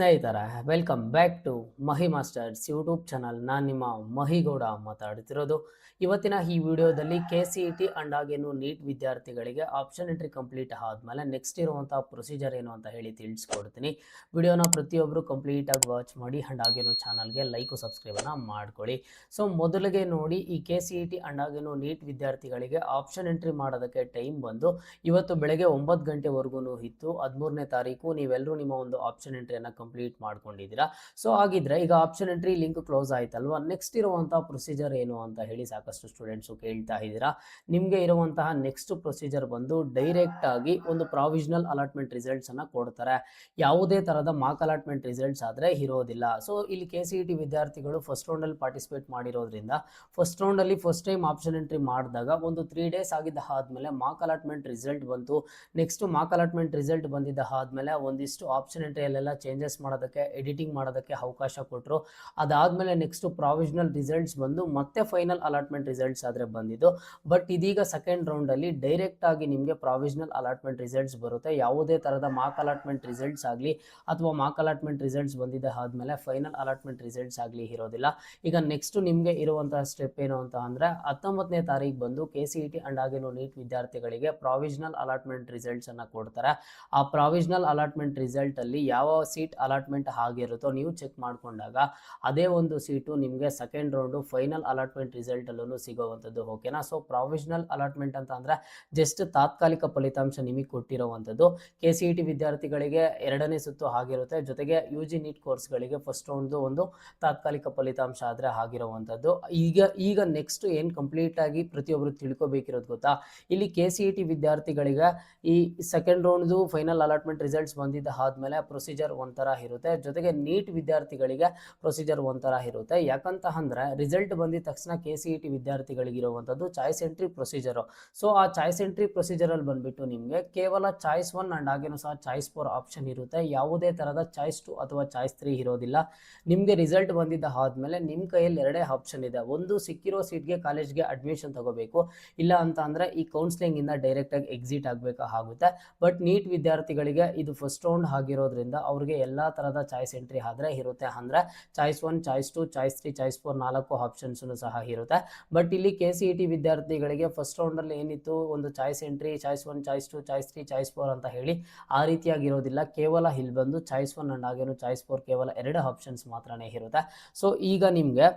ಸ್ನೇಹಿತರೆ, welcome back to Mahi masters YouTube channel. ನಾನು ನಿಮ್ಮ ಮಹಿಗೌಡ ಮಾತಾಡ್ತಿರೋದು. ಇವತ್ತಿನ ಈ ವಿಡಿಯೋದಲ್ಲಿ KCET ಅಂಡ್ ಹಾಗೇನು ನೀಟ್ ವಿದ್ಯಾರ್ಥಿಗಳಿಗೆ ಆಪ್ಷನ್ ಎಂಟ್ರಿ ಕಂಪ್ಲೀಟ್ ಆದಮೇಲೆ ನೆಕ್ಸ್ಟ್ ಇರುವಂಥ ಪ್ರೊಸೀಜರ್ ಏನು ಅಂತ ಹೇಳಿ ತಿಳಿಸ್ಕೊಡ್ತೀನಿ. ವಿಡಿಯೋನ ಪ್ರತಿಯೊಬ್ಬರು ಕಂಪ್ಲೀಟಾಗಿ ವಾಚ್ ಮಾಡಿ ಅಂಡ್ ಹಾಗೇನು ಚಾನಲ್ಗೆ ಲೈಕು ಸಬ್ಸ್ಕ್ರೈಬನ್ನು ಮಾಡ್ಕೊಳ್ಳಿ. ಸೊ ಮೊದಲಿಗೆ ನೋಡಿ, ಈ KCET ಅಂಡ್ ಹಾಗೇನು ನೀಟ್ ವಿದ್ಯಾರ್ಥಿಗಳಿಗೆ ಆಪ್ಷನ್ ಎಂಟ್ರಿ ಮಾಡೋದಕ್ಕೆ ಟೈಮ್ ಬಂದು ಇವತ್ತು ಬೆಳಗ್ಗೆ 9 ಗಂಟೆವರೆಗೂ ಇತ್ತು. 13ನೇ ತಾರೀಕು ನೀವೆಲ್ಲರೂ ನಿಮ್ಮ ಒಂದು ಆಪ್ಷನ್ ಎಂಟ್ರಿಯನ್ನು ಕಂಪ್ಲೀಟ್ ಮಾಡ್ಕೊಂಡಿದ್ದೀರಾ. ಸೊ ಹಾಗಿದ್ರೆ ಈಗ ಆಪ್ಷನ್ ಎಂಟ್ರಿ ಲಿಂಕ್ ಕ್ಲೋಸ್ ಆಯ್ತಲ್ವಾ, ನೆಕ್ಸ್ಟ್ ಇರುವಂತಹ ಪ್ರೊಸೀಜರ್ ಏನು ಅಂತ ಹೇಳಿ ಸಾಕಷ್ಟು ಸ್ಟೂಡೆಂಟ್ಸು ಕೇಳ್ತಾ ಇದ್ದೀರಾ. ನಿಮಗೆ ಇರುವಂತಹ ನೆಕ್ಸ್ಟ್ ಪ್ರೊಸೀಜರ್ ಬಂದು ಡೈರೆಕ್ಟ್ ಆಗಿ ಒಂದು ಪ್ರಾವಿಷನಲ್ ಅಲಾಟ್ಮೆಂಟ್ ರಿಸಲ್ಟ್ಸ್ ಅನ್ನ ಕೊಡ್ತಾರೆ. ಯಾವುದೇ ತರಹದ ಮಾರ್ಕ್ ಅಲಾಟ್ಮೆಂಟ್ ರಿಸಲ್ಟ್ಸ್ ಆದ್ರೆ ಇರೋದಿಲ್ಲ. ಸೊ ಇಲ್ಲಿ KCET ವಿದ್ಯಾರ್ಥಿಗಳು ಫಸ್ಟ್ ರೌಂಡ್ ಅಲ್ಲಿ ಪಾರ್ಟಿಸಿಪೇಟ್ ಮಾಡಿರೋದ್ರಿಂದ ಫಸ್ಟ್ ರೌಂಡ್ ಅಲ್ಲಿ ಫಸ್ಟ್ ಟೈಮ್ ಆಪ್ಷನ್ ಎಂಟ್ರಿ ಮಾಡಿದಾಗ ಒಂದು 3 days ಆಗಿದ್ದ ಆದ್ಮೇಲೆ ಮಾರ್ಕ್ ಅಲಾಟ್ಮೆಂಟ್ ರಿಸಲ್ಟ್ ಬಂತು. ನೆಕ್ಸ್ಟ್ ಮಾರ್ಕ್ ಅಲಾಟ್ಮೆಂಟ್ ರಿಸಲ್ಟ್ ಬಂದಿದ್ದ ಆದ್ಮೇಲೆ ಒಂದಿಷ್ಟು ಆಪ್ಷನ್ ಎಂಟ್ರಿಯಲ್ಲೆಲ್ಲ ಚೇಂಜಸ್ ಮಾಡೋದಕ್ಕೆ, ಎಡಿಟಿಂಗ್ ಮಾಡೋದಕ್ಕೆ ಅವಕಾಶ ಕೊಟ್ಟರು. ಅದಾದಮೇಲೆ ನೆಕ್ಸ್ಟ್ ಪ್ರಾವಿಷನಲ್ ರಿಸಲ್ಟ್ಸ್ ಬಂದು ಮತ್ತೆ ಫೈನಲ್ ಅಲಾಟ್ಮೆಂಟ್ ರಿಸಲ್ಟ್ಸ್ ಆದರೆ ಬಂದಿದ್ದು. ಬಟ್ ಇದೀಗ ಸೆಕೆಂಡ್ ರೌಂಡಲ್ಲಿ ಡೈರೆಕ್ಟ್ ಆಗಿ ನಿಮಗೆ ಪ್ರಾವಿಷನಲ್ ಅಲಾಟ್ಮೆಂಟ್ ರಿಸಲ್ಟ್ಸ್ ಬರುತ್ತೆ. ಯಾವುದೇ ಥರದ ಮಾರ್ಕ್ ಅಲಾಟ್ಮೆಂಟ್ ರಿಸಲ್ಟ್ಸ್ ಆಗಲಿ ಅಥವಾ ಮಾರ್ಕ್ ಅಲಾಟ್ಮೆಂಟ್ ರಿಸಲ್ಟ್ಸ್ ಬಂದಿದ್ದ ಆದಮೇಲೆ ಫೈನಲ್ ಅಲಾಟ್ಮೆಂಟ್ ರಿಸಲ್ಟ್ಸ್ ಆಗಲಿ ಇರೋದಿಲ್ಲ. ಈಗ ನೆಕ್ಸ್ಟ್ ನಿಮಗೆ ಇರುವಂತಹ ಸ್ಟೆಪ್ ಏನು ಅಂತ ಅಂದರೆ 19ನೇ ತಾರೀಕು ಬಂದು KCET ಅಂಡ್ ಹಾಗೇನು ನೀಟ್ ವಿದ್ಯಾರ್ಥಿಗಳಿಗೆ ಪ್ರಾವಿಷನಲ್ ಅಲಾಟ್ಮೆಂಟ್ ರಿಸಲ್ಟ್ಸನ್ನು ಕೊಡ್ತಾರೆ. ಆ ಪ್ರಾವಿಷನಲ್ ಅಲಾಟ್ಮೆಂಟ್ ರಿಸಲ್ಟಲ್ಲಿ ಯಾವ ಸೀಟ್ ಅಲಾಟ್ಮೆಂಟ್ ಆಗಿರುತ್ತೋ ನೀವು ಚೆಕ್ ಮಾಡಿಕೊಂಡಾಗ ಅದೇ ಒಂದು ಸೀಟು ನಿಮಗೆ ಸೆಕೆಂಡ್ ರೌಂಡು ಫೈನಲ್ ಅಲಾಟ್ಮೆಂಟ್ ರಿಸಲ್ಟಲ್ಲೂ ಸಿಗೋವಂಥದ್ದು. ಓಕೆನಾ? ಸೊ ಪ್ರಾವಿಷನಲ್ ಅಲಾಟ್ಮೆಂಟ್ ಅಂತ ಅಂದರೆ ಜಸ್ಟ್ ತಾತ್ಕಾಲಿಕ ಫಲಿತಾಂಶ ನಿಮಗೆ ಕೊಟ್ಟಿರೋವಂಥದ್ದು. KCET ವಿದ್ಯಾರ್ಥಿಗಳಿಗೆ 2ನೇ ಸುತ್ತು ಆಗಿರುತ್ತೆ. ಜೊತೆಗೆ UG ನೀಟ್ ಕೋರ್ಸ್ಗಳಿಗೆ ಫಸ್ಟ್ ರೌಂಡ್ದು ಒಂದು ತಾತ್ಕಾಲಿಕ ಫಲಿತಾಂಶ ಆದರೆ ಆಗಿರೋವಂಥದ್ದು. ಈಗ ನೆಕ್ಸ್ಟ್ ಏನು ಕಂಪ್ಲೀಟ್ ಆಗಿ ಪ್ರತಿಯೊಬ್ಬರು ತಿಳ್ಕೊಬೇಕಿರೋದು ಗೊತ್ತಾ, ಇಲ್ಲಿ KCET ವಿದ್ಯಾರ್ಥಿಗಳಿಗೆ ಈ ಸೆಕೆಂಡ್ ರೌಂಡ್ದು ಫೈನಲ್ ಅಲಾಟ್ಮೆಂಟ್ ರಿಸಲ್ಟ್ಸ್ ಬಂದಿದ್ದ ಆದಮೇಲೆ ಪ್ರೊಸೀಜರ್ ಒಂಥರ ಇರುತ್ತೆ. ಜೊತೆಗೆ ನೀಟ್ ವಿದ್ಯಾರ್ಥಿಗಳಿಗೆ ಪ್ರೊಸೀಜರ್ ಒಂಥರ ಇರುತ್ತೆ. ಯಾಕಂತ ಅಂದರೆ ರಿಸಲ್ಟ್ ಬಂದಿದ ತಕ್ಷಣ KCET ವಿದ್ಯಾರ್ಥಿಗಳಿಗೆ ಇರುವಂಥದ್ದು ಚಾಯ್ಸ್ ಎಂಟ್ರಿ ಪ್ರೊಸೀಜರು. ಸೊ ಆ ಚಾಯ್ಸ್ ಎಂಟ್ರಿ ಪ್ರೊಸೀಜರಲ್ಲಿ ಬಂದುಬಿಟ್ಟು ನಿಮಗೆ ಕೇವಲ ಚಾಯ್ಸ್ 1 ಆ್ಯಂಡ್ ಹಾಗೇನು ಸಹ ಚಾಯ್ಸ್ 4 ಆಪ್ಷನ್ ಇರುತ್ತೆ. ಯಾವುದೇ ಥರದ ಚಾಯ್ಸ್ 2 ಅಥವಾ ಚಾಯ್ಸ್ 3 ಇರೋದಿಲ್ಲ. ನಿಮಗೆ ರಿಸಲ್ಟ್ ಬಂದಿದ್ದ ಆದಮೇಲೆ ನಿಮ್ಮ ಕೈಯಲ್ಲಿ 2 ಆಪ್ಷನ್ ಇದೆ. ಒಂದು, ಸಿಕ್ಕಿರೋ ಸೀಟ್ಗೆ ಕಾಲೇಜ್ಗೆ ಅಡ್ಮಿಷನ್ ತಗೋಬೇಕು, ಇಲ್ಲ ಅಂತ ಅಂದರೆ ಈ ಕೌನ್ಸಿಲಿಂಗಿಂದ ಡೈರೆಕ್ಟಾಗಿ ಎಕ್ಸಿಟ್ ಆಗಬೇಕಾಗುತ್ತೆ. ಬಟ್ ನೀಟ್ ವಿದ್ಯಾರ್ಥಿಗಳಿಗೆ ಇದು ಫಸ್ಟ್ ರೌಂಡ್ ಆಗಿರೋದ್ರಿಂದ ಅವ್ರಿಗೆ ಎಲ್ಲ ಥರದ ಚಾಯ್ಸ್ ಎಂಟ್ರಿ ಆದರೆ ಇರುತ್ತೆ. ಅಂದರೆ ಚಾಯ್ಸ್ 1, ಚಾಯ್ಸ್ 2, ಚಾಯ್ಸ್ 3, ಚಾಯ್ಸ್ 4 4 ಆಪ್ಷನ್ಸೂ ಸಹ ಇರುತ್ತೆ. ಬಟ್ ಇಲ್ಲಿ KCET ವಿದ್ಯಾರ್ಥಿಗಳಿಗೆ ಫಸ್ಟ್ ರೌಂಡಲ್ಲಿ ಏನಿತ್ತು, ಒಂದು choice entry choice 1, choice 2, choice 3, choice 4 ಅಂತ ಹೇಳಿ ಆ ರೀತಿಯಾಗಿರೋದಿಲ್ಲ. ಕೇವಲ ಇಲ್ಲಿ ಬಂದು ಚಾಯ್ಸ್ 1 ಆ್ಯಂಡ್ ಹಾಗೇನು ಚಾಯ್ಸ್ 4 ಕೇವಲ 2 ಆಪ್ಷನ್ಸ್ ಮಾತ್ರನೇ ಇರುತ್ತೆ. ಸೊ ಈಗ ನಿಮಗೆ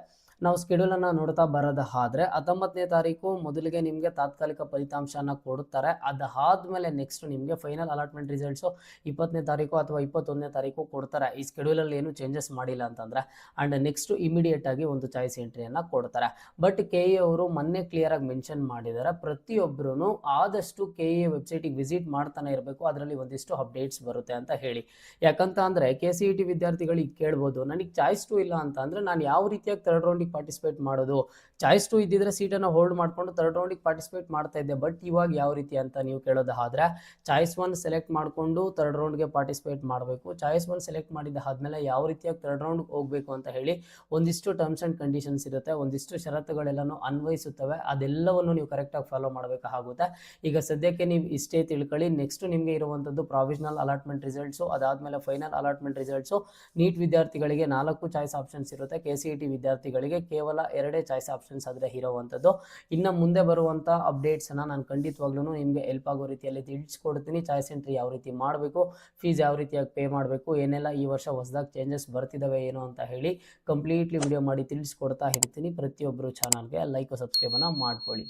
ನಾವು ಸ್ಕೆಡ್ಯೂಲನ್ನು ನೋಡ್ತಾ ಬರೋದಾದರೆ 19ನೇ ತಾರೀಕು ಮೊದಲಿಗೆ ನಿಮಗೆ ತಾತ್ಕಾಲಿಕ ಫಲಿತಾಂಶನ ಕೊಡುತ್ತಾರೆ. ಅದಾದಮೇಲೆ ನೆಕ್ಸ್ಟ್ ನಿಮಗೆ ಫೈನಲ್ ಅಲಾಟ್ಮೆಂಟ್ ರಿಸಲ್ಟ್ಸು 20ನೇ ತಾರೀಕು ಅಥವಾ 21ನೇ ತಾರೀಕು ಕೊಡ್ತಾರೆ. ಈ ಸ್ಕೆಡ್ಯೂಲಲ್ಲಿ ಏನು ಚೇಂಜಸ್ ಮಾಡಿಲ್ಲ ಅಂತಂದರೆ. ಆ್ಯಂಡ್ ನೆಕ್ಸ್ಟು ಇಮಿಡಿಯೇಟಾಗಿ ಒಂದು ಚಾಯ್ಸ್ ಎಂಟ್ರಿಯನ್ನು ಕೊಡ್ತಾರೆ. ಬಟ್ KE ಅವರು ಮೊನ್ನೆ ಕ್ಲಿಯರಾಗಿ ಮೆನ್ಷನ್ ಮಾಡಿದ್ದಾರೆ, ಪ್ರತಿಯೊಬ್ಬರೂ ಆದಷ್ಟು KE ವೆಬ್ಸೈಟಿಗೆ ವಿಸಿಟ್ ಮಾಡ್ತಾನೆ ಇರಬೇಕು, ಅದರಲ್ಲಿ ಒಂದಿಷ್ಟು ಅಪ್ಡೇಟ್ಸ್ ಬರುತ್ತೆ ಅಂತ ಹೇಳಿ. ಯಾಕಂತ ಅಂದರೆ KCET ವಿದ್ಯಾರ್ಥಿಗಳಿಗೆ ಕೇಳ್ಬೋದು, ನನಗೆ ಚಾಯ್ಸ್ 2 ಇಲ್ಲ ಅಂತ ಅಂದರೆ ನಾನು ಯಾವ ರೀತಿಯಾಗಿ ಥರ್ಡ್ ರೌಂಡಿಗೆ ಪಾರ್ಟಿಸಿಪೇಟ್ ಮಾಡೋದು? ಚಾಯ್ಸ್ 2 ಇದ್ದಿದ್ರೆ ಸೀಟನ್ನು ಹೋಲ್ಡ್ ಮಾಡಿಕೊಂಡು ಥರ್ಡ್ ರೌಂಡಿಗೆ ಪಾರ್ಟಿಸಿಪೇಟ್ ಮಾಡ್ತಾ ಇದ್ದೆ. ಬಟ್ ಇವಾಗ ಯಾವ ರೀತಿ ಅಂತ ನೀವು ಕೇಳೋದಾದರೆ ಚಾಯ್ಸ್ 1 ಸೆಲೆಕ್ಟ್ ಮಾಡಿಕೊಂಡು ಥರ್ಡ್ ರೌಂಡ್ಗೆ ಪಾರ್ಟಿಸಿಪೇಟ್ ಮಾಡಬೇಕು. ಚಾಯ್ಸ್ 1 ಸೆಲೆಕ್ಟ್ ಮಾಡಿದ ಆದಮೇಲೆ ಯಾವ ರೀತಿಯಾಗಿ ಥರ್ಡ್ ರೌಂಡ್ಗೆ ಹೋಗಬೇಕು ಅಂತ ಹೇಳಿ ಒಂದಿಷ್ಟು ಟರ್ಮ್ಸ್ ಆ್ಯಂಡ್ ಕಂಡೀಷನ್ಸ್ ಇರುತ್ತೆ, ಒಂದಿಷ್ಟು ಷರತ್ತುಗಳೆಲ್ಲನೂ ಅನ್ವಯಿಸುತ್ತವೆ. ಅದೆಲ್ಲವನ್ನು ನೀವು ಕರೆಕ್ಟಾಗಿ ಫಾಲೋ ಮಾಡಬೇಕಾಗುತ್ತೆ. ಈಗ ಸದ್ಯಕ್ಕೆ ನೀವು ಇಷ್ಟೇ ತಿಳ್ಕೊಳ್ಳಿ. ನೆಕ್ಸ್ಟ್ ನಿಮಗೆ ಇರುವಂಥದ್ದು ಪ್ರಾವಿಷನಲ್ ಅಲಾಟ್ಮೆಂಟ್ ರಿಸಲ್ಟ್ಸು, ಅದಾದಮೇಲೆ ಫೈನಲ್ ಅಲಾಟ್ಮೆಂಟ್ ರಿಸಲ್ಟ್ಸು. ನೀಟ್ ವಿದ್ಯಾರ್ಥಿಗಳಿಗೆ 4 ಚಾಯ್ಸ್ ಆಪ್ಷನ್ಸ್ ಇರುತ್ತೆ, KCET ವಿದ್ಯಾರ್ಥಿಗಳಿಗೆ ಕೇವಲ 2 ಚಾಯ್ಸ್ ಆಪ್ಷನ್ಸ್ ಆದರೆ ಇರೋವಂಥದ್ದು. ಇನ್ನು ಮುಂದೆ ಬರುವಂಥ ಅಪ್ಡೇಟ್ಸನ್ನು ನಾನು ಖಂಡಿತವಾಗ್ಲೂ ನಿಮಗೆ ಹೆಲ್ಪ್ ಆಗೋ ರೀತಿಯಲ್ಲಿ ತಿಳಿಸ್ಕೊಡ್ತೀನಿ. ಚಾಯ್ಸ್ ಎಂಟ್ರಿ ಯಾವ ರೀತಿ ಮಾಡಬೇಕು, ಫೀಸ್ ಯಾವ ರೀತಿಯಾಗಿ ಪೇ ಮಾಡಬೇಕು, ಏನೆಲ್ಲ ಈ ವರ್ಷ ಹೊಸದಾಗಿ ಚೇಂಜಸ್ ಬರ್ತಿದ್ದಾವೆ ಏನು ಅಂತ ಹೇಳಿ ಕಂಪ್ಲೀಟ್ಲಿ ವಿಡಿಯೋ ಮಾಡಿ ತಿಳಿಸ್ಕೊಡ್ತಾ ಇರ್ತೀನಿ. ಪ್ರತಿಯೊಬ್ಬರು ಚಾನಲ್ಗೆ ಲೈಕ್ ಸಬ್ಸ್ಕ್ರೈಬನ್ನು ಮಾಡ್ಕೊಳ್ಳಿ.